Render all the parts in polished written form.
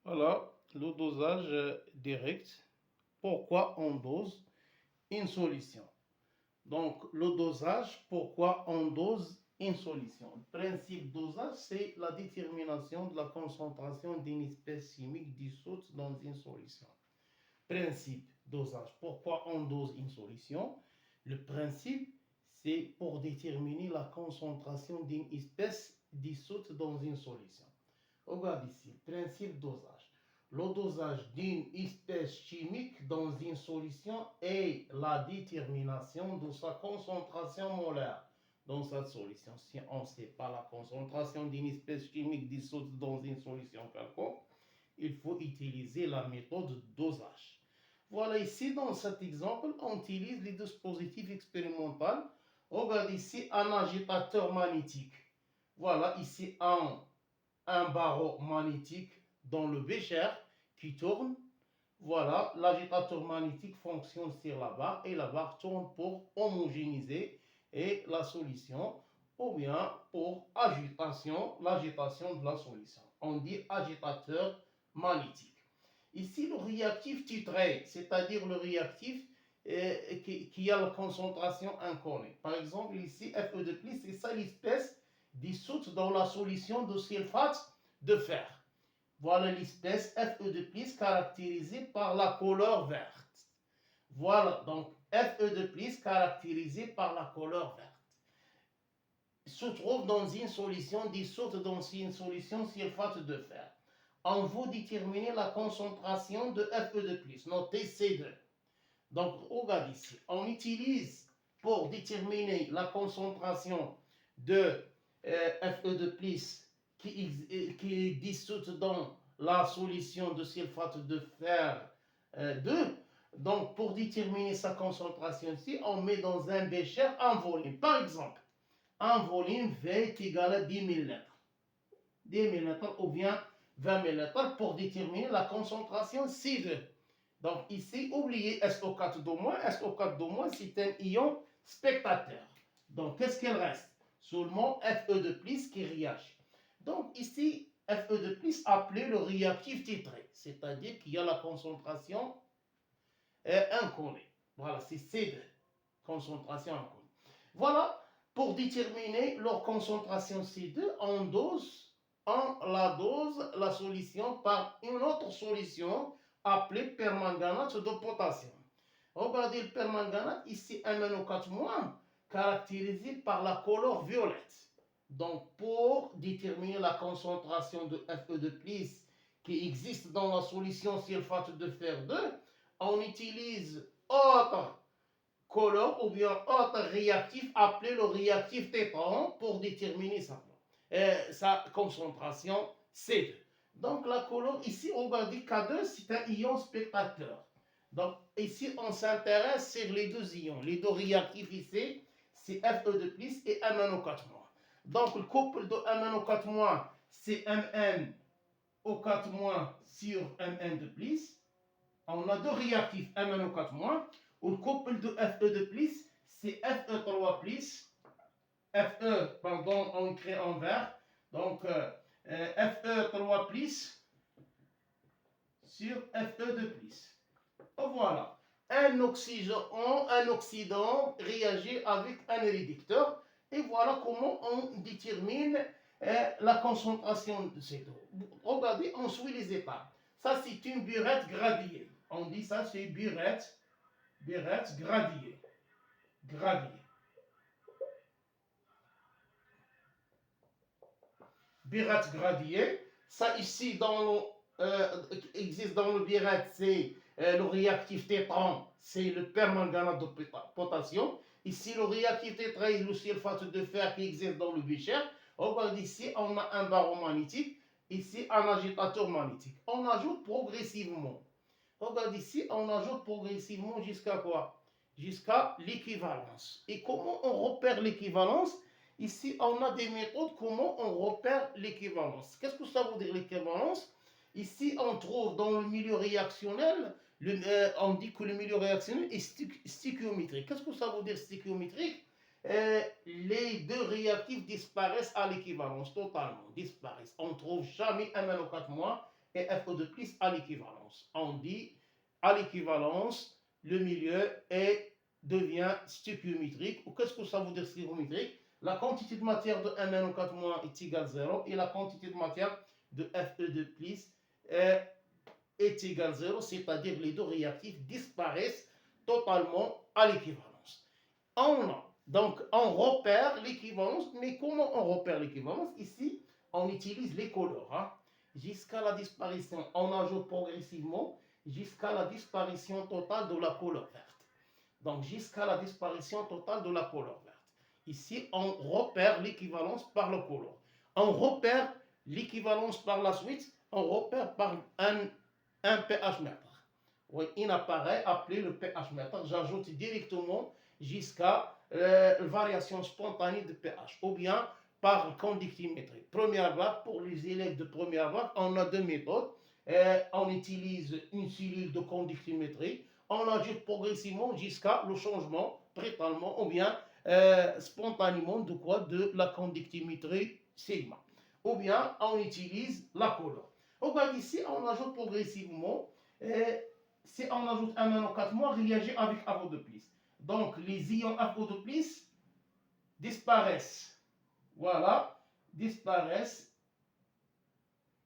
Voilà le dosage direct. Pourquoi on dose une solution? Donc, le dosage, pourquoi on dose une solution? Le principe dosage, c'est la détermination de la concentration d'une espèce chimique dissoute dans une solution. Principe dosage, pourquoi on dose une solution? Le principe, c'est pour déterminer la concentration d'une espèce dissoute dans une solution. Regarde ici, principe dosage. Le dosage d'une espèce chimique dans une solution est la détermination de sa concentration molaire dans cette solution. Si on ne sait pas la concentration d'une espèce chimique dissoute dans une solution quelconque, il faut utiliser la méthode dosage. Voilà, ici dans cet exemple, on utilise les dispositifs expérimentaux. Regarde ici un agitateur magnétique. Voilà, ici un barreau magnétique dans le bécher qui tourne. Voilà, l'agitateur magnétique fonctionne sur la barre et la barre tourne pour homogénéiser et la solution ou bien pour l'agitation de la solution. On dit agitateur magnétique. Ici, le réactif titré, c'est-à-dire le réactif qui a la concentration inconnue. Par exemple, ici, Fe2+, c'est ça l'espèce dissoute dans la solution de sulfate de fer. Voilà l'espèce Fe2+, caractérisée par la couleur verte. Voilà, donc Fe2+, caractérisée par la couleur verte se trouve dans une solution dissoute dans une solution sulfate de fer. On veut déterminer la concentration de Fe2+, notez C2. Donc, regarde ici, on utilise pour déterminer la concentration de Fe2+, qui est dissoute dans la solution de sulfate de fer 2. Donc, pour déterminer sa concentration ici, on met dans un bécher un volume. Par exemple, un volume V est égal à 10 000 litres. 10 000 litres ou bien 20 000 litres pour déterminer la concentration C2. Donc ici, oubliez SO4-, SO4-, c'est un ion spectateur. Donc qu'est-ce qu'il reste? Seulement Fe2+, qui réagit. Donc ici, Fe2+, appelé le réactif titré, c'est-à-dire qu'il y a la concentration inconnue. Voilà, c'est C2, concentration inconnue. Voilà, pour déterminer leur concentration C2, on la dose la solution par une autre solution appelée permanganate de potassium. Regardez le permanganate, ici MnO4-, caractérisé par la couleur violette. Donc, pour déterminer la concentration de Fe2+, qui existe dans la solution sulfate de fer 2, on utilise autre couleur ou bien autre réactif appelé le réactif tétran pour déterminer sa concentration C2. Donc la couleur ici, regardez K2, c'est un ion spectateur. Donc ici, on s'intéresse sur les deux ions. Les deux réactifs ici, c'est Fe2+, et MnO4-. Donc le couple de MnO4-, c'est MnO4- sur Mn2+. On a deux réactifs MnO4-, ou le couple de Fe2+, c'est Fe3+, pardon, on écrit en vert, donc Fe3+, sur Fe2+. Voilà. Un oxydant réagit avec un réducteur. Et voilà comment on détermine la concentration de ces eaux. Regardez, on suit les étapes. Ça, c'est une burette gradiée. On dit ça, c'est burette gradiée. Burette gradiée. Ça, ici, existe dans le burette, c'est le réactif tétran, c'est le permanganate de potassium. Ici, le réactif tétra est le sulfate de fer qui existe dans le bécher. Regarde ici, on a un barreau magnétique. Ici, un agitateur magnétique. On ajoute progressivement. Regarde ici, on ajoute progressivement jusqu'à quoi? Jusqu'à l'équivalence. Et comment on repère l'équivalence? Ici, on a des méthodes comment on repère l'équivalence. Qu'est-ce que ça veut dire l'équivalence? Ici, on trouve dans le milieu réactionnel, on dit que le milieu réactionnel est stéchiométrique. Qu'est-ce que ça veut dire stéchiométrique? Les deux réactifs disparaissent à l'équivalence, totalement, disparaissent. On ne trouve jamais MnO4- et FO2 à l'équivalence. On dit à l'équivalence, le milieu devient stéchiométrique. Qu'est-ce que ça veut dire stéchiométrique? La quantité de matière de MnO4- est égale à 0 et la quantité de matière de Fe2 est égale à 0, c'est-à-dire les deux réactifs disparaissent totalement à l'équivalence. Donc, on repère l'équivalence, mais comment on repère l'équivalence? Ici, on utilise les couleurs. Jusqu'à la disparition, on ajoute progressivement jusqu'à la disparition totale de la couleur verte. Donc, jusqu'à la disparition totale de la couleur verte. Ici, on repère l'équivalence par le couleur. On repère l'équivalence par la suite, on repère par un pH mètre. Oui, un appareil appelé le pH mètre. J'ajoute directement jusqu'à variation spontanée de pH ou bien par conductimétrie. Première vague, pour les élèves de première vague, on a deux méthodes. On utilise une cellule de conductimétrie. On ajoute progressivement jusqu'à le changement brutalement ou bien spontanément de quoi? De la conductimétrie sigma. Ou bien on utilise la couleur. Regarde ici, on ajoute progressivement. Si on ajoute un MnO4- réagit avec FO2+. Donc les ions FO2+ disparaissent. Voilà, disparaissent.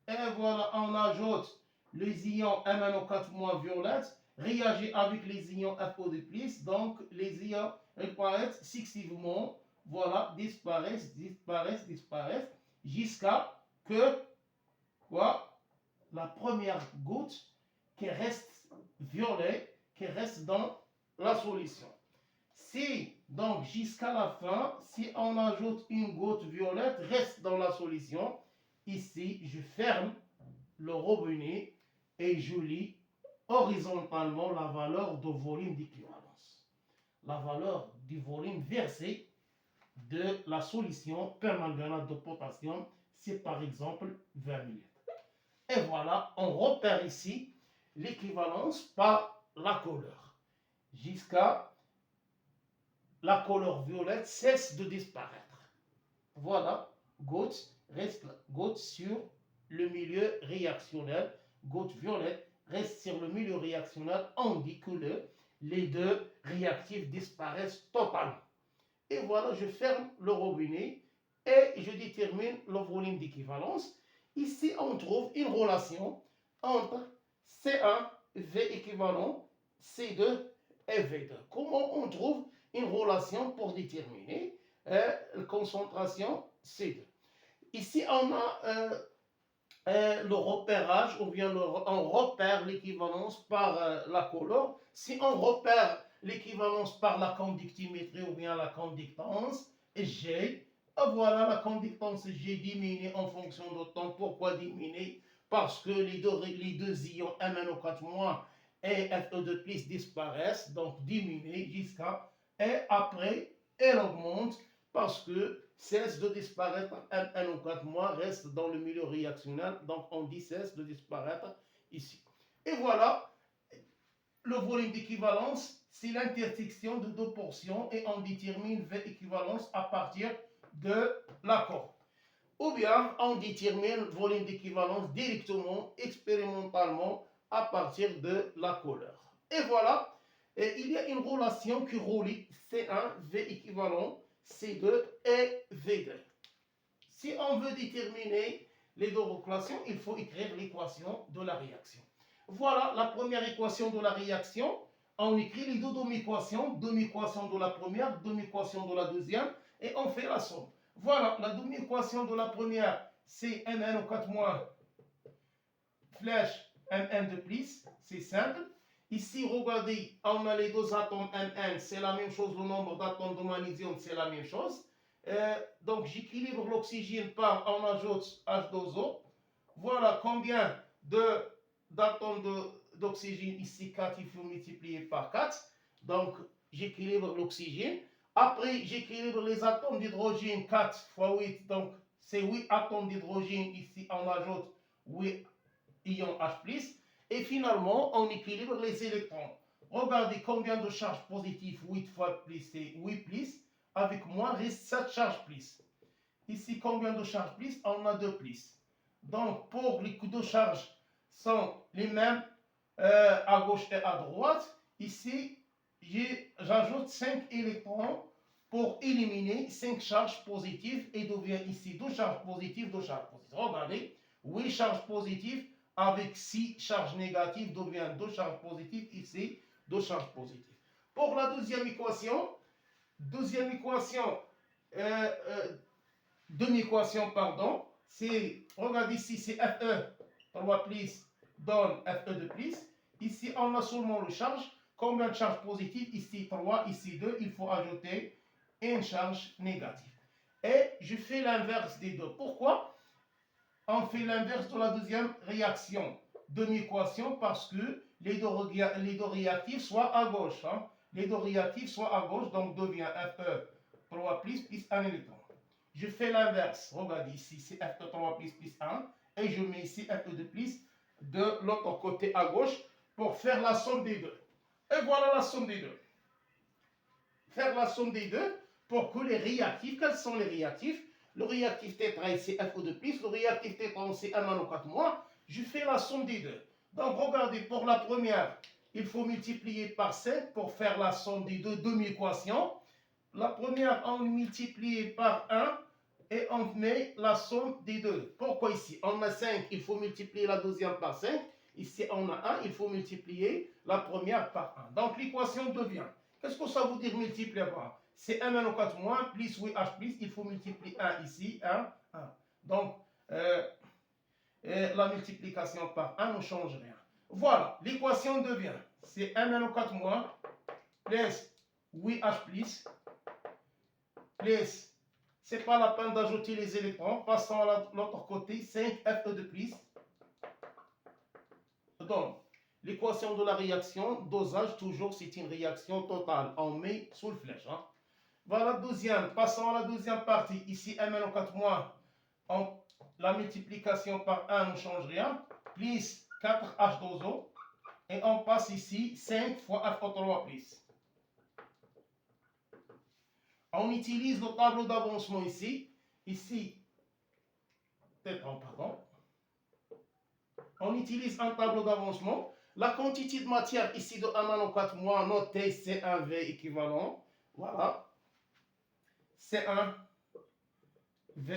Et voilà, on ajoute les ions MnO4- violettes, réagit avec les ions FO2+. Donc les ions apparaissent successivement. Voilà, disparaissent, jusqu'à que quoi? La première goutte qui reste violet, qui reste dans la solution. Si, donc jusqu'à la fin, si on ajoute une goutte violette, reste dans la solution, ici, je ferme le robinet et je lis horizontalement la valeur de volume d'équivalence. La valeur du volume versé de la solution permanganate de potassium, c'est par exemple 20 ml. Et voilà, on repère ici l'équivalence par la couleur. Jusqu'à la couleur violette cesse de disparaître. Voilà, goutte reste goutte sur le milieu réactionnel, goutte violette reste sur le milieu réactionnel, on dit que les deux réactifs disparaissent totalement. Et voilà, je ferme le robinet et je détermine le volume d'équivalence. Ici, on trouve une relation entre C1, V équivalent, C2 et V2. Comment on trouve une relation pour déterminer la concentration C2? Ici, on a le repérage, ou bien on repère l'équivalence par la couleur. Si on repère l'équivalence par la conductimétrie ou bien la conductance, G, voilà la conductance G diminue en fonction du temps. Pourquoi diminuer? Parce que les deux ions MnO4- et Fe2+ disparaissent, donc diminuent jusqu'à, et après, elle augmente parce que cesse de disparaître, MnO4- reste dans le milieu réactionnel, donc on dit cesse de disparaître ici. Et voilà, le volume d'équivalence, c'est l'intersection de deux portions et on détermine V équivalence à partir de l'accord. Ou bien on détermine le volume d'équivalence directement, expérimentalement, à partir de la couleur. Et voilà, et il y a une relation qui relie C1, V équivalent, C2 et V2. Si on veut déterminer les deux relations, il faut écrire l'équation de la réaction. Voilà la première équation de la réaction. On écrit les deux demi-équations de la première, demi-équation de la deuxième, et on fait la somme. Voilà, la demi-équation de la première, c'est MnO4- flèche Mn2+, c'est simple. Ici, regardez, on a les deux atomes Mn, c'est la même chose, le nombre d'atomes de magnésium, c'est la même chose. Donc, j'équilibre l'oxygène par, on ajoute H2O. Voilà combien d'atomes d'oxygène ici, 4, il faut multiplier par 4. Donc, j'équilibre l'oxygène. Après, j'équilibre les atomes d'hydrogène, 4 fois 8, donc c'est 8 atomes d'hydrogène. Ici, on ajoute 8 ions H+. Et finalement, on équilibre les électrons. Regardez combien de charges positives, 8 fois plus, c'est 8+. Avec moins, reste 7 charges plus. Ici, combien de charges plus? On a 2 plus. Donc, pour les deux charges sont les mêmes à gauche et à droite, ici, j'ajoute 5 électrons pour éliminer 5 charges positives et devient ici 2 charges positives, 2 charges positives. Regardez, 8 charges positives avec 6 charges négatives devient 2 charges positives, ici 2 charges positives. Pour la deuxième équation, demi-équation, pardon, c'est, regardez ici, c'est Fe 3 plus donne Fe de plus. Ici, on a seulement le charge. Combien de charges positives? Ici 3, ici 2. Il faut ajouter une charge négative. Et je fais l'inverse des deux. Pourquoi on fait l'inverse de la deuxième réaction? Demi-équation, parce que les deux réactifs soient à gauche. Hein. Les deux réactifs soient à gauche, donc devient Fe 3 plus 1 électron. Je fais l'inverse. Regardez ici, c'est Fe3 plus 1. Et je mets ici Fe de plus de l'autre côté à gauche pour faire la somme des deux. Et voilà la somme des deux. Faire la somme des deux pour que les réactifs, quels sont les réactifs? Le réactif tétra, c'est Fe de plus. Le réactif tétra, c'est 1-4-. Je fais la somme des deux. Donc, regardez, pour la première, il faut multiplier par 5 pour faire la somme des deux demi-équations. La première, on multiplie par 1 et on met la somme des deux. Pourquoi ici? On a 5, il faut multiplier la deuxième par 5. Ici, on a 1, il faut multiplier la première par 1. Donc, l'équation devient, qu'est-ce que ça veut dire multiplier par 1? C'est 1-4 moins, plus 8H plus, il faut multiplier 1 ici, 1, 1. Donc, la multiplication par 1 ne change rien. Voilà, l'équation devient, c'est 1-4 moins, plus 8H plus, c'est pas la peine d'ajouter les électrons, passons à l'autre côté, 5 Fe de plus. Donc, l'équation de la réaction, dosage, toujours, c'est une réaction totale. On met sous le flèche. Hein. Voilà, deuxième. Passons à la deuxième partie. Ici, 1-4 moins. La multiplication par 1 ne change rien. Plus 4H2O. Et on passe ici 5 fois F3 plus. On utilise le tableau d'avancement ici. Ici, pardon. On utilise un tableau d'avancement. La quantité de matière ici de 1-4 moins, notée C1V équivalent. Voilà. C1V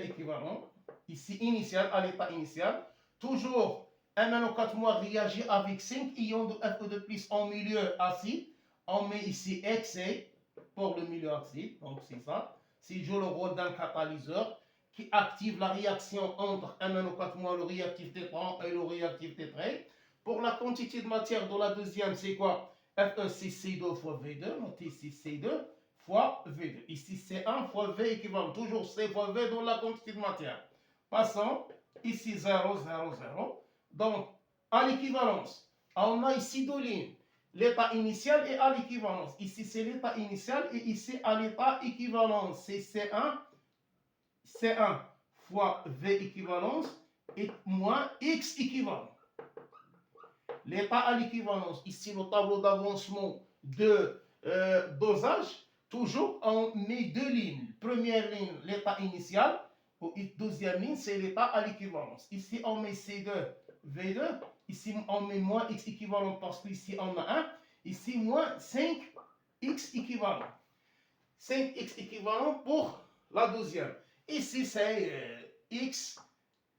équivalent. Ici, initial, à l'état initial. Toujours, 1-4 moins réagit avec 5 ions de Fe de plus en milieu acide. On met ici excès pour le milieu acide. Donc, c'est ça. C'est joue le rôle d'un catalyseur qui active la réaction entre 1-4 moins le réactif tétra et le réactif tétré. Pour la quantité de matière de la deuxième, c'est quoi? Fe, c'est C2 fois V2. Notez ici C2 fois V2. Ici, C1 fois V équivalent. Toujours C fois V dans la quantité de matière. Passons. Ici, 0, 0, 0. Donc, à l'équivalence, on a ici deux lignes. L'état initial et à l'équivalence. Ici, c'est l'état initial et ici, à l'état équivalent. C'est C1 fois V équivalence et moins X équivalent. L'état à l'équivalence, ici, le tableau d'avancement de dosage, toujours, on met deux lignes. Première ligne, l'état initial. Deuxième ligne, c'est l'état à l'équivalence. Ici, on met C2, V2. Ici, on met moins X équivalent parce qu'ici, on a 1. Ici, moins 5X équivalent. 5X équivalent pour la deuxième. Ici, c'est X,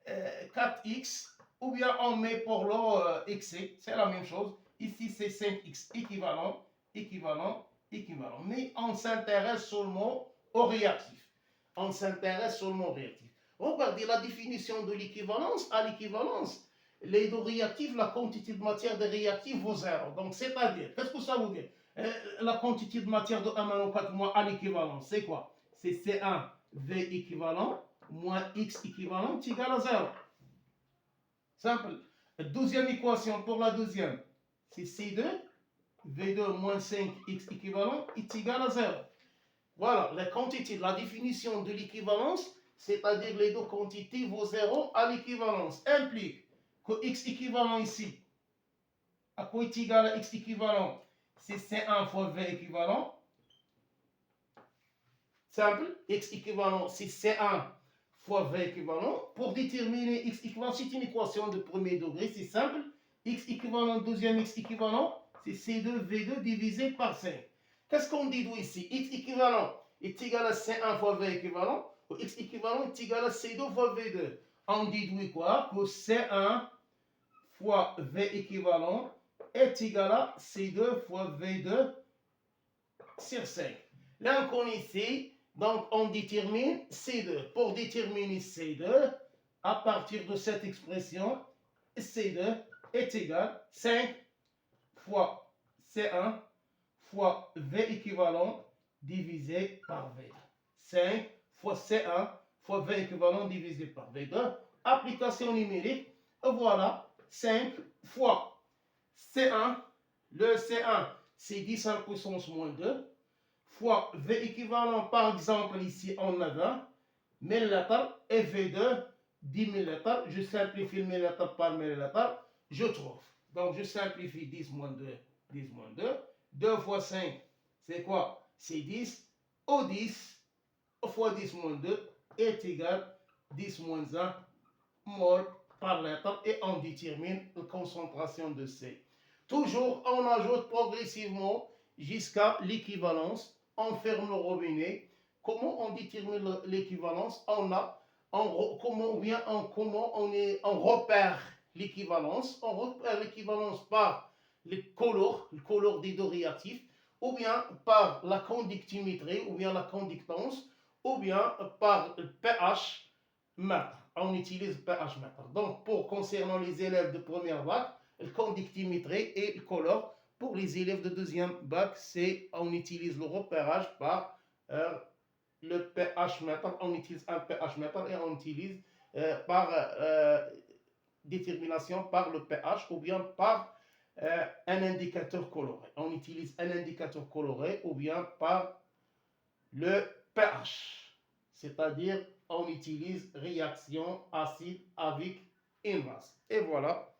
4X, ou bien on met pour l'eau XC, c'est la même chose. Ici, c'est 5X équivalent, équivalent, équivalent. Mais on s'intéresse seulement au réactif. On s'intéresse seulement au réactif. Regardez la définition de l'équivalence. À l'équivalence, les deux réactifs, la quantité de matière des réactifs vaut 0. Donc, c'est-à-dire, qu'est-ce que ça veut dire? La quantité de matière de 1-4 moins à l'équivalence, c'est quoi? C'est C1V équivalent moins X équivalent égale à 0. Simple. Deuxième équation pour la deuxième, c'est C2, V2 moins 5X équivalent est égal à 0. Voilà, la quantité, la définition de l'équivalence, c'est-à-dire les deux quantités vaut 0 à l'équivalence, implique que X équivalent ici, à quoi est égal à X équivalent? C'est C1 fois V équivalent. Simple, X équivalent, c'est C1 fois V équivalent. Pour déterminer X équivalent, c'est une équation de premier degré, c'est simple. X équivalent, deuxième X équivalent, c'est C2 V2 divisé par 5. Qu'est-ce qu'on déduit ici? X équivalent est égal à C1 fois V équivalent, ou X équivalent est égal à C2 fois V2. On déduit quoi? Que C1 fois V équivalent est égal à C2 fois V2 sur 5. Là, on connaît ici, donc on détermine C2. Pour déterminer C2, à partir de cette expression, C2 est égal à 5 fois C1 fois V équivalent divisé par V2. 5 fois C1 fois V équivalent divisé par V2. Application numérique, voilà, 5 fois C1, le C1 c'est 10 à la puissance moins 2, fois V équivalent, par exemple ici on a 20 millilitres et V2 10 millilitres, je simplifie le millilitre par millilitre, je trouve. Donc je simplifie 10 moins 2, 10 moins 2, 2 fois 5, c'est quoi? C'est 10, au 10 fois 10 moins 2 est égal à 10 moins 1 mol par litre et on détermine la concentration de C. Toujours, on ajoute progressivement jusqu'à l'équivalence. On ferme le robinet. Comment on détermine l'équivalence? On repère l'équivalence. On repère l'équivalence par le color des deux réactifs, ou bien par la conductimétrie, ou bien la conductance, ou bien par le pH mètre. On utilise pH mètre. Donc, concernant les élèves de première vague, le conductimétrie et le color. Pour les élèves de deuxième bac, on utilise le repérage par le pH mètre. On utilise un pH mètre et on utilise par détermination par le pH ou bien par un indicateur coloré. On utilise un indicateur coloré ou bien par le pH. C'est-à-dire, on utilise réaction acide avec inverse. Et voilà.